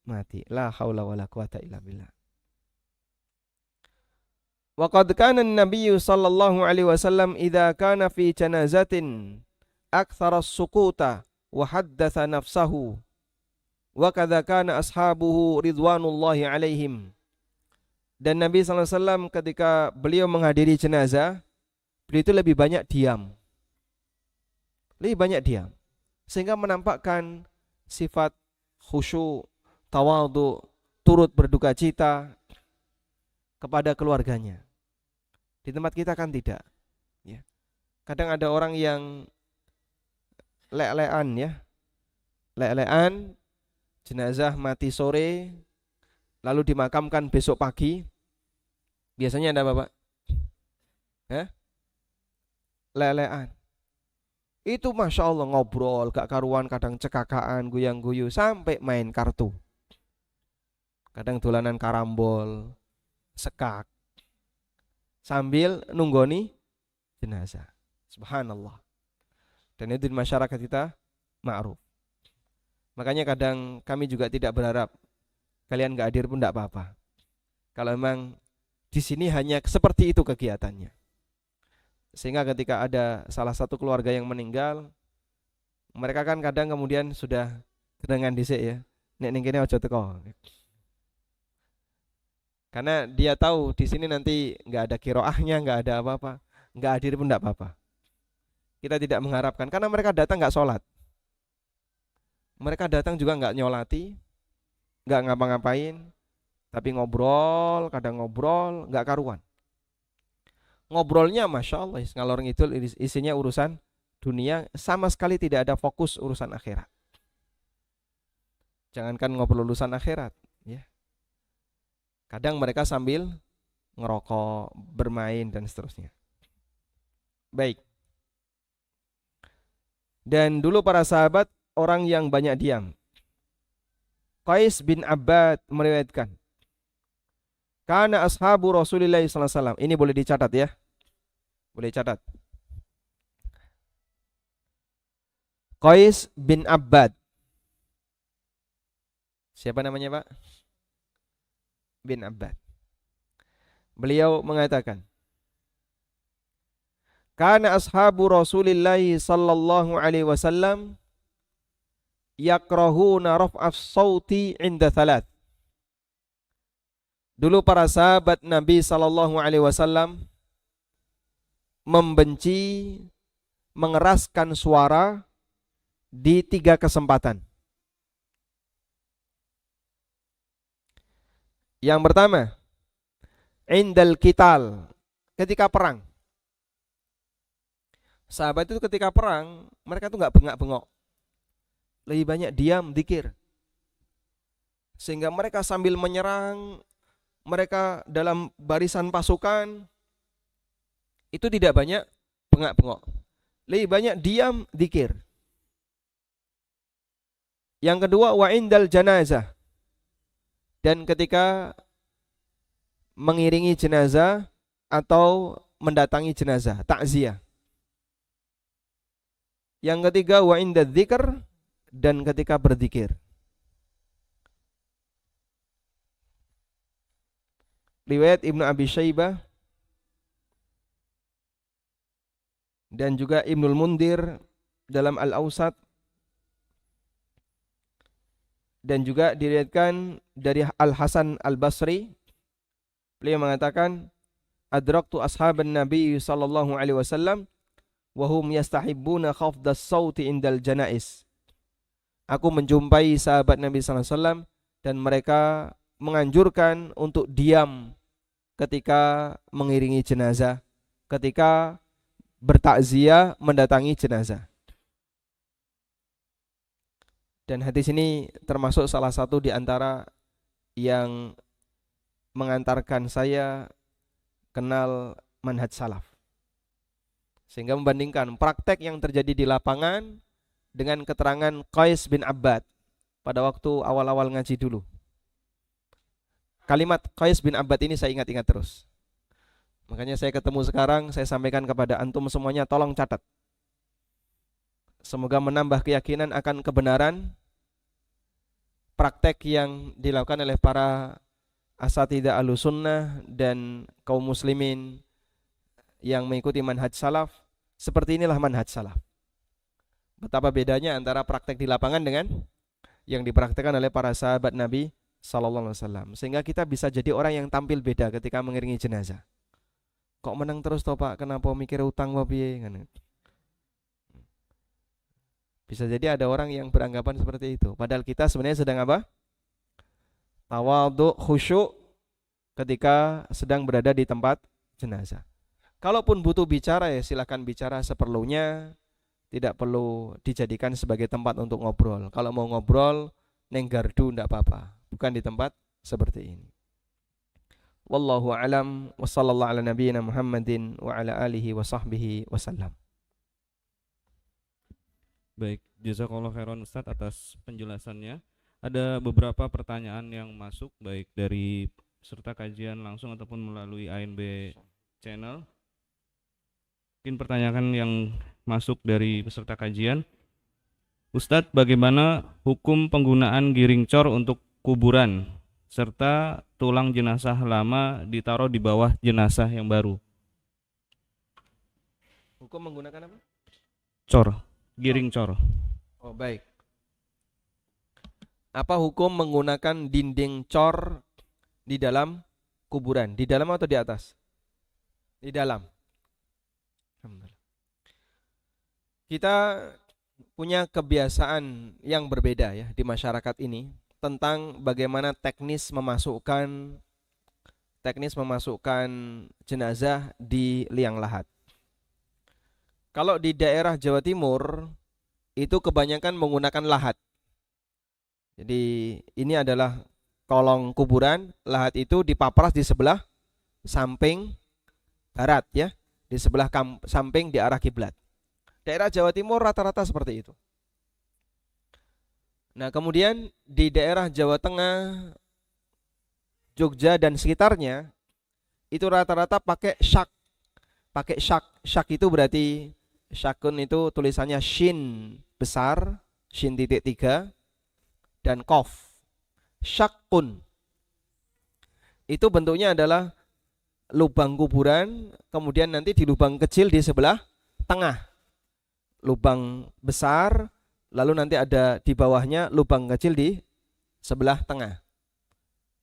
mati? La haula wala quwata illa billah. Wa qad kana an-nabiy sallallahu alaihi wasallam idza kana fi janazatin aktsara as-sukuta wa haddatsa nafsahu wa kadza kana ashabuhu ridwanullahi alaihim. Dan Nabi sallallahu alaihi wasallam ketika beliau menghadiri jenazah, beliau itu lebih banyak diam. Lebih banyak diam sehingga menampakkan sifat khusyuk, tawadhu, turut berduka cita kepada keluarganya. Di tempat kita kan tidak, ya. Kadang ada orang yang lelean, ya, lelean, jenazah mati sore, lalu dimakamkan besok pagi. Biasanya ada apa, Pak? Lelean. Itu Masya Allah ngobrol, gak karuan, kadang cekakaan, guyang-guyu, sampai main kartu. Kadang dolanan karambol, sekak, sambil nunggoni jenazah. Subhanallah. Dan itu di masyarakat kita ma'ruf. Makanya kadang kami juga tidak berharap kalian gak hadir pun tidak apa-apa. Kalau memang di sini hanya seperti itu kegiatannya. Sehingga ketika ada salah satu keluarga yang meninggal, mereka kan kadang kemudian sudah gedengan dhisik, ya. Nek ning kene aja teko. Karena dia tahu di sini nanti nggak ada kiroahnya, nggak ada apa-apa, nggak hadir pun nggak apa-apa. Kita tidak mengharapkan, karena mereka datang nggak sholat, mereka datang juga nggak nyolati, nggak ngapa-ngapain, tapi ngobrol, kadang ngobrol nggak karuan. Ngobrolnya Masya Allah, ngalor ngidul, isinya urusan dunia, sama sekali tidak ada fokus urusan akhirat. Jangankan ngobrol urusan akhirat, ya. Kadang mereka sambil ngerokok, bermain, dan seterusnya. Baik. Dan dulu para sahabat orang yang banyak diam. Qais bin Abbad meriwayatkan, karena ashabu Rasulullah SAW. Ini boleh dicatat, ya. Boleh catat. Qais bin Abbad. Siapa namanya, Pak? Bin Abbad. Beliau mengatakan, Kana ashabu Rasulillah sallallahu alaihi wasallam yakrahuna raf'as sauti inda thalath. Dulu para sahabat Nabi sallallahu alaihi wasallam membenci mengeraskan suara di 3 kesempatan. Yang pertama, indal qital, ketika perang. Sahabat itu ketika perang, mereka tuh nggak bengak-bengok. Lebih banyak diam, dzikir. Sehingga mereka sambil menyerang, mereka dalam barisan pasukan, itu tidak banyak bengak-bengok. Lebih banyak diam, dzikir. Yang kedua, wa indal janazah. Dan ketika mengiringi jenazah atau mendatangi jenazah, takziah. Yang ketiga, wa inda dzikr, dan ketika berzikir. Riwayat Ibnu Abi Syaibah dan juga Ibnul Mundir dalam Al-Awsat, dan juga diriwayatkan dari Al-Hasan Al-Basri, beliau mengatakan, adraktu ashaban Nabi sallallahu alaihi wasallam wa hum yastahibbuna khafdas sauti indal janais. Aku menjumpai sahabat Nabi sallallahu alaihi wasallam dan mereka menganjurkan untuk diam ketika mengiringi jenazah, ketika bertakziah mendatangi jenazah. Dan hadis ini termasuk salah satu di antara yang mengantarkan saya kenal manhaj salaf. Sehingga membandingkan praktek yang terjadi di lapangan dengan keterangan Qais bin Abbad pada waktu awal-awal ngaji dulu. Kalimat Qais bin Abbad ini saya ingat-ingat terus. Makanya saya ketemu sekarang, saya sampaikan kepada antum semuanya, tolong catat. Semoga menambah keyakinan akan kebenaran praktek yang dilakukan oleh para asatidzah Ahlussunnah dan kaum muslimin yang mengikuti manhaj salaf. Seperti inilah manhaj salaf. Betapa bedanya antara praktek di lapangan dengan yang dipraktekkan oleh para sahabat Nabi sallallahu alaihi wasallam. Sehingga kita bisa jadi orang yang tampil beda ketika mengiringi jenazah. Kok menang terus toh Pak? Kenapa mikir utang apa piye? Bisa jadi ada orang yang beranggapan seperti itu. Padahal kita sebenarnya sedang apa? Tawadhu, khusyuk ketika sedang berada di tempat jenazah. Kalaupun butuh bicara ya silakan bicara seperlunya. Tidak perlu dijadikan sebagai tempat untuk ngobrol. Kalau mau ngobrol, neng gardu enggak apa-apa. Bukan di tempat seperti ini. Wallahu a'lam wa sallallahu ala nabiyyina Muhammadin wa ala alihi wa sahbihi wasallam. Baik, jazakallahu khairan Ustadz atas penjelasannya. Ada beberapa pertanyaan yang masuk baik dari peserta kajian langsung ataupun melalui ANB channel. Mungkin pertanyaan yang masuk dari peserta kajian. Ustadz, bagaimana hukum penggunaan giring cor untuk kuburan serta tulang jenazah lama ditaruh di bawah jenazah yang baru? Hukum menggunakan apa? Cor, giring cor. Oh, baik. Apa hukum menggunakan dinding cor di dalam kuburan? Di dalam atau di atas? Di dalam. Kita punya kebiasaan yang berbeda ya di masyarakat ini tentang bagaimana teknis memasukkan jenazah di liang lahat. Kalau di daerah Jawa Timur itu kebanyakan menggunakan lahat. Jadi ini adalah kolong kuburan, lahat itu dipapras di sebelah samping barat ya, di sebelah samping di arah kiblat. Daerah Jawa Timur rata-rata seperti itu. Nah, kemudian di daerah Jawa Tengah, Jogja dan sekitarnya itu rata-rata pakai syak. Pakai syak. Syak itu berarti syakun itu tulisannya shin besar, shin titik 3 dan qaf. Syakun. Itu bentuknya adalah lubang kuburan, kemudian nanti di lubang kecil di sebelah tengah, lubang besar, lalu nanti ada di bawahnya lubang kecil di sebelah tengah,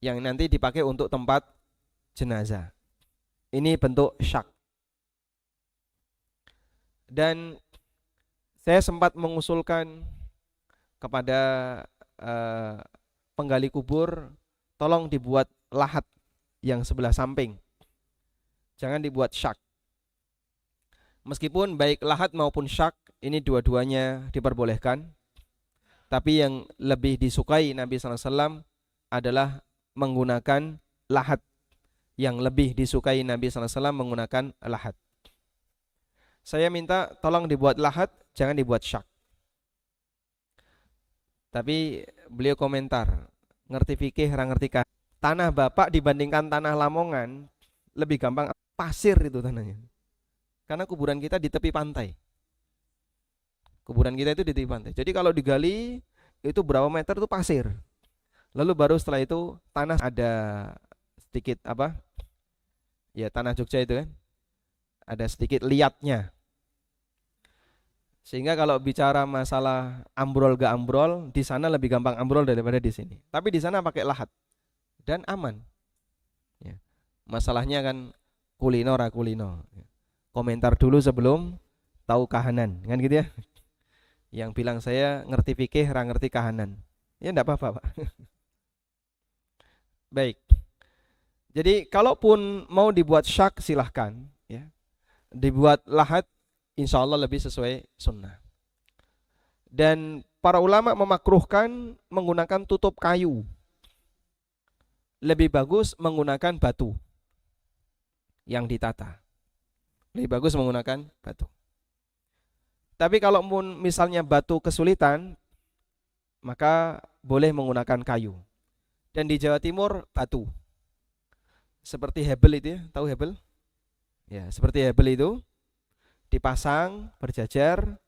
yang nanti dipakai untuk tempat jenazah. Ini bentuk syak. Dan saya sempat mengusulkan kepada penggali kubur, tolong dibuat lahat yang sebelah samping, jangan dibuat syak. Meskipun baik lahat maupun syak ini dua-duanya diperbolehkan, tapi yang lebih disukai Nabi SAW adalah menggunakan lahat. Yang lebih disukai Nabi SAW menggunakan lahat. Saya minta tolong dibuat lahat, jangan dibuat syak. Tapi beliau komentar, ngerti fikih, ngerti kah? Tanah Bapak dibandingkan tanah Lamongan lebih gampang, pasir itu tanahnya. Karena kuburan kita di tepi pantai. Kuburan kita itu di tepi pantai. Jadi kalau digali itu berapa meter itu pasir. Lalu baru setelah itu tanah ada sedikit apa? Ya tanah Jogja itu kan. Ada sedikit liatnya. Sehingga kalau bicara masalah ambrol gak ambrol, di sana lebih gampang ambrol daripada di sini. Tapi di sana pakai lahat dan aman. Ya. Masalahnya kan kulino ra kulino. Komentar dulu sebelum tahu kahanan, kan gitu ya. Yang bilang saya ngerti fikih, ra ngerti kahanan. Ya enggak apa-apa, Pak. Baik. Jadi kalaupun mau dibuat syak silahkan, ya. Dibuat lahat insya Allah lebih sesuai sunnah. Dan para ulama memakruhkan menggunakan tutup kayu. Lebih bagus menggunakan batu yang ditata. Lebih bagus menggunakan batu. Tapi kalau misalnya batu kesulitan, maka boleh menggunakan kayu. Dan di Jawa Timur batu. Seperti hebel itu ya, tahu hebel? Ya, seperti hebel itu. Dipasang berjajar,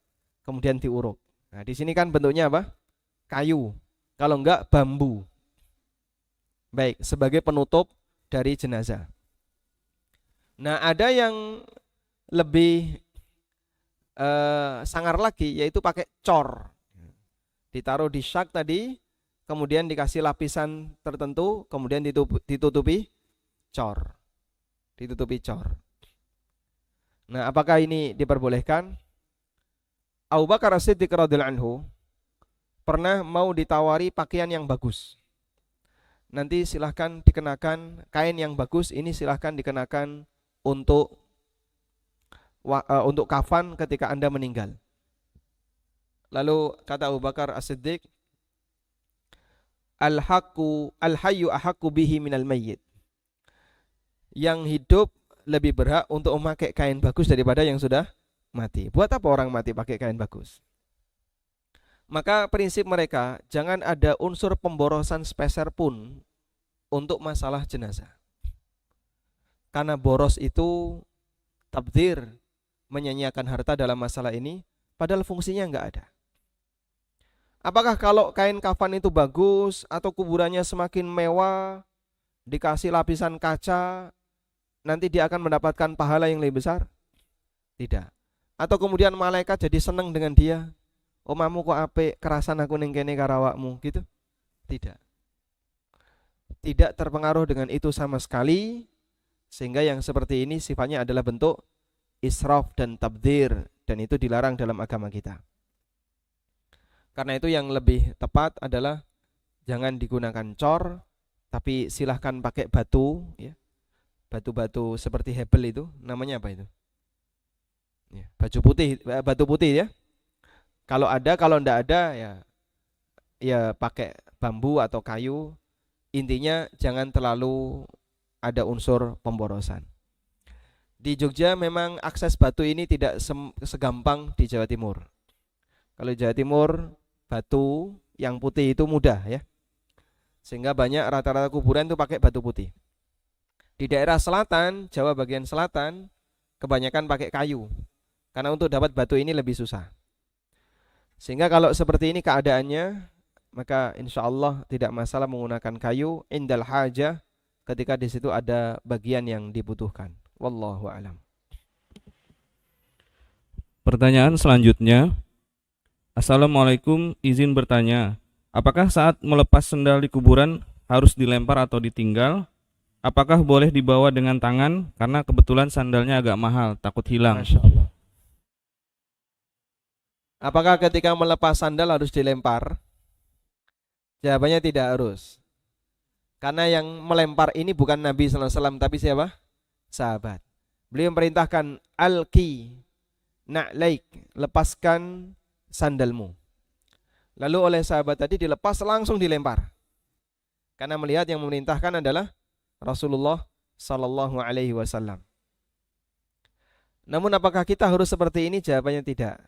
kemudian diuruk. Nah, di sini kan bentuknya apa? Kayu. Kalau enggak bambu. Baik, sebagai penutup dari jenazah. Nah, ada yang lebih sangar lagi, yaitu pakai cor. Ditaruh di syak tadi, kemudian dikasih lapisan tertentu, kemudian ditutupi cor. Ditutupi cor. Nah, apakah ini diperbolehkan? Abu Bakar As-Siddiq radhiyallahu anhu pernah mau ditawari pakaian yang bagus. Nanti silahkan dikenakan kain yang bagus, ini silahkan dikenakan untuk kafan ketika Anda meninggal. Lalu kata Abu Bakar As-Siddiq, al-hayyu ahaqqu bihi minal mayyit. Yang hidup lebih berhak untuk memakai kain bagus daripada yang sudah mati. Buat apa orang mati pakai kain bagus? Maka prinsip mereka, jangan ada unsur pemborosan sepeser pun untuk masalah jenazah. Karena boros itu tabdzir, menyanyiakan harta dalam masalah ini, padahal fungsinya enggak ada. Apakah kalau kain kafan itu bagus atau kuburannya semakin mewah, dikasih lapisan kaca, nanti dia akan mendapatkan pahala yang lebih besar? Tidak. Atau kemudian malaikat jadi senang dengan dia. Omamu kok apik, kerasan aku ning kene karo awakmu, gitu? Tidak. Tidak terpengaruh dengan itu sama sekali, sehingga yang seperti ini sifatnya adalah bentuk israf dan tabdzir, dan itu dilarang dalam agama kita. Karena itu yang lebih tepat adalah jangan digunakan cor, tapi silahkan pakai batu, ya. Batu-batu seperti hebel itu, namanya apa itu? Ya, batu putih ya. Kalau ada, kalau enggak ada ya pakai bambu atau kayu. Intinya jangan terlalu ada unsur pemborosan. Di Jogja memang akses batu ini tidak segampang di Jawa Timur. Kalau di Jawa Timur batu yang putih itu mudah ya. Sehingga banyak rata-rata kuburan itu pakai batu putih. Di daerah selatan, Jawa bagian selatan, kebanyakan pakai kayu. Karena untuk dapat batu ini lebih susah. Sehingga kalau seperti ini keadaannya, maka insya Allah tidak masalah menggunakan kayu indal hajah, ketika di situ ada bagian yang dibutuhkan. Wallahu a'lam. Pertanyaan selanjutnya. Assalamualaikum, izin bertanya. Apakah saat melepas sendal di kuburan harus dilempar atau ditinggal? Apakah boleh dibawa dengan tangan? Karena kebetulan sandalnya agak mahal, takut hilang. Masya Allah. Apakah ketika melepas sandal harus dilempar? Jawabannya tidak harus. Karena yang melempar ini bukan Nabi sallallahu alaihi wasallam, tapi siapa? Sahabat. Beliau memerintahkan alqi na'laik, lepaskan sandalmu. Lalu oleh sahabat tadi dilepas, langsung dilempar. Karena melihat yang memerintahkan adalah Rasulullah sallallahu alaihi wasallam. Namun apakah kita harus seperti ini? Jawabannya tidak.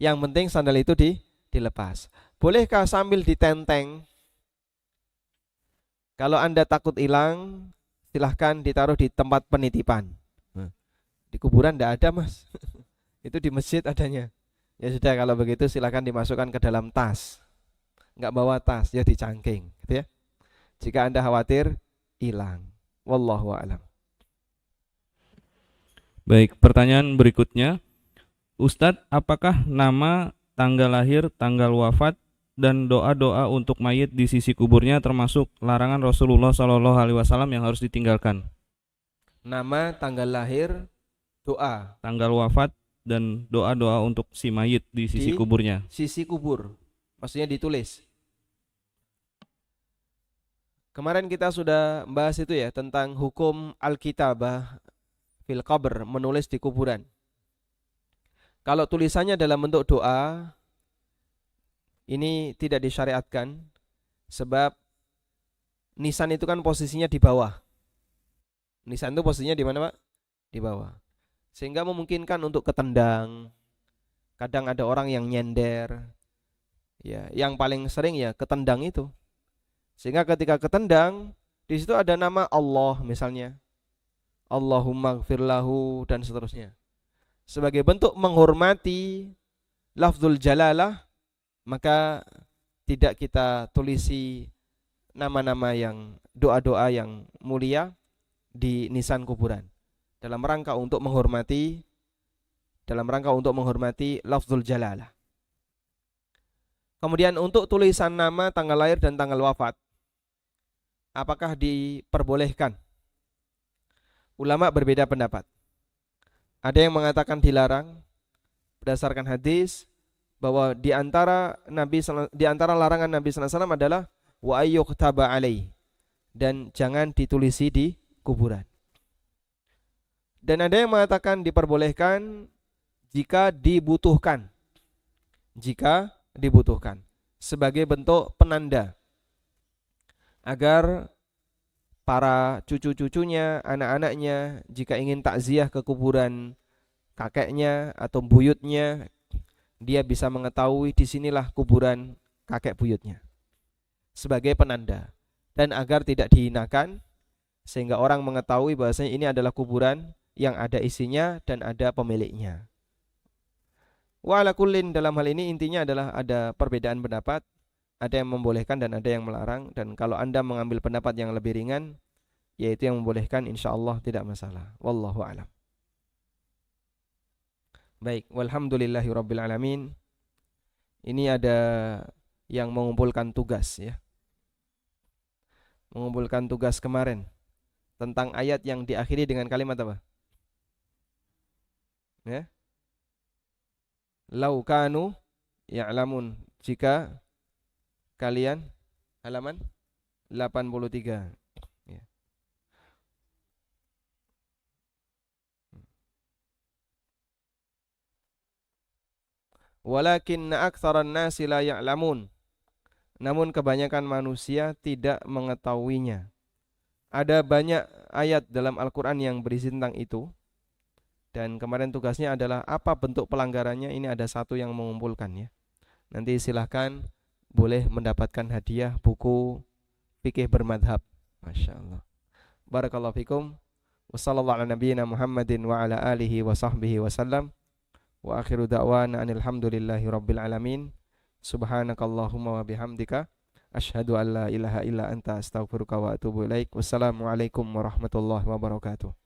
Yang penting sandal itu dilepas. Bolehkah sambil ditenteng? Kalau Anda takut hilang, silahkan ditaruh di tempat penitipan. Di kuburan tidak ada, Mas. Itu di masjid adanya. Ya sudah, kalau begitu silahkan dimasukkan ke dalam tas. Enggak bawa tas, ya dicangking, gitu ya. Jika Anda khawatir hilang. Wallahu a'lam. Baik, pertanyaan berikutnya. Ustadz, apakah nama, tanggal lahir, tanggal wafat, dan doa-doa untuk mayit di sisi kuburnya termasuk larangan Rasulullah SAW yang harus ditinggalkan? Nama, tanggal lahir, doa. Tanggal wafat dan doa-doa untuk si mayit di sisi kuburnya. Sisi kubur, maksudnya ditulis. Kemarin kita sudah bahas itu ya, tentang hukum al-kitabah fil qabr, menulis di kuburan. Kalau tulisannya dalam bentuk doa, ini tidak disyariatkan, sebab nisan itu kan posisinya di bawah. Nisan itu posisinya di mana, Pak? Di bawah. Sehingga memungkinkan untuk ketendang. Kadang ada orang yang nyender. Ya, yang paling sering ya ketendang itu. Sehingga ketika ketendang, di situ ada nama Allah misalnya. Allahumma gfirlahu dan seterusnya. Sebagai bentuk menghormati lafzul jalalah, maka tidak kita tulisi nama-nama yang doa-doa yang mulia di nisan kuburan dalam rangka untuk menghormati lafzul jalalah. Kemudian untuk tulisan nama, tanggal lahir dan tanggal wafat, apakah diperbolehkan? Ulama berbeda pendapat. Ada yang mengatakan dilarang berdasarkan hadis, bahwa di antara larangan Nabi sallallahu alaihi wasallam adalah wa ayyuktaba alaih, dan jangan ditulisi di kuburan. Dan ada yang mengatakan diperbolehkan jika dibutuhkan. Jika dibutuhkan sebagai bentuk penanda agar para cucu-cucunya, anak-anaknya jika ingin takziah ke kuburan kakeknya atau buyutnya, dia bisa mengetahui disinilah kuburan kakek buyutnya sebagai penanda, dan agar tidak dihinakan, sehingga orang mengetahui bahwasanya ini adalah kuburan yang ada isinya dan ada pemiliknya. Wa ala kullin, dalam hal ini intinya adalah ada perbedaan pendapat, ada yang membolehkan dan ada yang melarang, dan kalau Anda mengambil pendapat yang lebih ringan, yaitu yang membolehkan, insyaallah tidak masalah. Wallahu a'lam. Baik, walhamdulillahi rabbil alamin. Ini ada yang mengumpulkan tugas ya. Mengumpulkan tugas kemarin tentang ayat yang diakhiri dengan kalimat apa? Ya. Lau kanu ya'lamun, jika kalian, halaman 83. Ya. Walakinna aktsaran nasi la ya'lamun. Namun kebanyakan manusia tidak mengetahuinya. Ada banyak ayat dalam Al-Qur'an yang berisi tentang itu. Dan kemarin tugasnya adalah apa bentuk pelanggarannya. Ini ada satu yang mengumpulkan ya. Nanti silahkan boleh mendapatkan hadiah buku fikih bermadhab. Masya Allah. Barakallahu fikum. Wassallallahu ala nabiyyina Muhammadin wa ala alihi wa sahbihi wasallam. Wa akhiru da'wana anilhamdulillahi rabbil alamin. Subhanakallahumma wa bihamdika asyhadu an la ilaha illa anta astaghfiruka wa atubu ilaik. Wassalamualaikum warahmatullahi wabarakatuh.